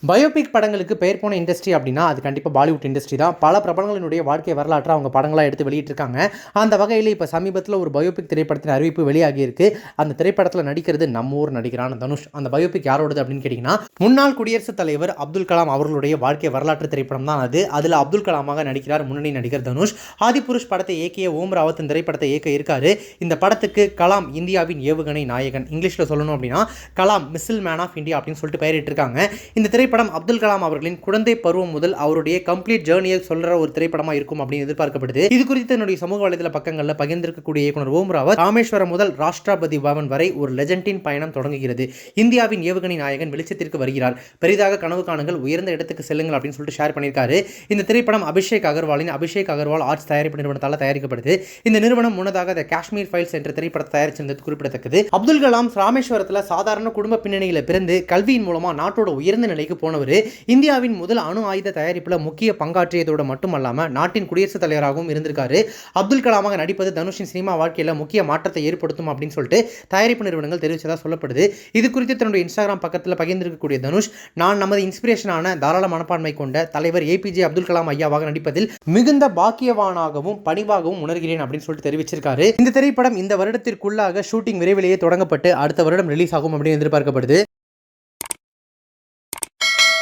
Biopic படங்களுக்கு பெயர் போன இண்டஸ்ட்ரி அப்படின்னா அது கண்டிப்பாக பாலிவுட் இண்டஸ்ட்ரி தான். பல பிரபலங்களினுடைய வாழ்க்கை வரலாற்றை அவங்க படங்களாக எடுத்து வெளியிட்டிருக்காங்க. அந்த வகையில் இப்போ சமீபத்தில் ஒரு பயோபிக் திரைப்படத்தின் அறிவிப்பு வெளியாகி இருக்கு. அந்த திரைப்படத்தில் நடிக்கிறது நம்ம ஊர் நடிகரான தனுஷ். அந்த பயோபிக் யாரோடது அப்படின்னு கேட்டிங்கன்னா, முன்னாள் குடியரசுத் தலைவர் அப்துல் கலாம் அவர்களுடைய வாழ்க்கை வரலாற்று திரைப்படம் தான் அது. அதில் அப்துல் கலாமாக நடிக்கிறார் முன்னணி நடிகர் தனுஷ். ஆதிபுருஷ் படத்தை இயக்கிய ஓம் ராவத் இந்த திரைப்படத்தை இயக்க இருக்காரு. இந்த படத்துக்கு கலாம் இந்தியாவின் ஏவுகணை நாயகன், இங்கிலீஷில் சொல்லணும் அப்படின்னா Kalam misl man of India அப்படின்னு சொல்லிட்டு பெயரிட்டிருக்காங்க. இந்த திரைப்படம் அப்துல் கலாம் அவர்களின் குழந்தை பருவம் முதல் அவருடைய கம்ப்ளீட் ஜேர்னியை சொல்ற ஒரு திரைப்படமா இருக்கும் அப்படின்னு எதிர்பார்க்கப்படுது. இது குறித்து என்னுடைய சமூக வலைதள பக்கங்களில் பகிர்ந்திருக்கக்கூடிய இயக்குனர் ஓம் ராவத், ராமேஸ்வரம் முதல் ராஷ்டிரபதி பவன் வரை ஒரு லெஜண்டின் பயணம் தொடங்குகிறது. இந்தியாவின் ஏவுகணை நாயகன் வெளிச்சத்திற்கு வருகிறார். பெரிதாக கனவு காணுங்கள், உயர்ந்த இடத்துக்கு செல்லுங்கள் அப்படின்னு சொல்லிட்டு ஷேர் பண்ணியிருக்காரு. இந்த திரைப்படம் அபிஷேக் அகர்வாலின் அபிஷேக் அகர்வால் ஆர்ட்ஸ் தயாரிப்பு நிறுவனத்தால் தயாரிக்கப்படுது. இந்த நிறுவனம் முன்னதாக த காஷ்மீர் ஃபைல்ஸ் என்ற திரைப்படத்தை தயாரிச்சிருந்தது குறிப்பிடத்தக்கது. அப்துல் கலாம் ராமேஸ்வரத்தில் சாதாரண குடும்ப பின்னணியில் பிறந்து கல்வியின் மூலமா நாட்டோட உயர்ந்த நிலைக்கு போனவர். இந்தியாவின் முதல் அணு ஆயுத தயாரிப்பில் முக்கிய பங்காற்றியதோடு மட்டுமல்லாமல் நாட்டின் குடியரசுத் தலைவராகவும் இருந்திருக்காரு. அப்துல் கலாமாக நடிப்பது தனுஷின் சினிமா வாழ்க்கையில் முக்கிய மாற்றத்தை ஏற்படுத்தும் அப்படின்னு சொல்லிட்டு தயாரிப்பு நிறுவனங்கள் தெரிவித்ததாக சொல்லப்படுது. இது குறித்து தன்னுடைய இன்ஸ்டாகிராம் பக்கத்தில் பகிர்ந்திருக்கக்கூடிய தனுஷ், நான் நமது இன்ஸ்பிரேஷனான தாராள மனப்பான்மை கொண்ட தலைவர் ஏபிஜே அப்துல் கலாம் ஐயாவாக நடிப்பதில் மிகுந்த பாக்கியவானாகவும் பணிவாகவும் உணர்கிறேன் அப்படின்னு சொல்லிட்டு தெரிவிச்சிருக்காரு. இந்த திரைப்படம் இந்த வருடத்திற்குள்ளாக ஷூட்டிங் விரைவிலேயே தொடங்கப்பட்டு அடுத்த வருடம் ரிலீஸ் ஆகும் அப்படின்னு எதிர்பார்க்கப்படுது.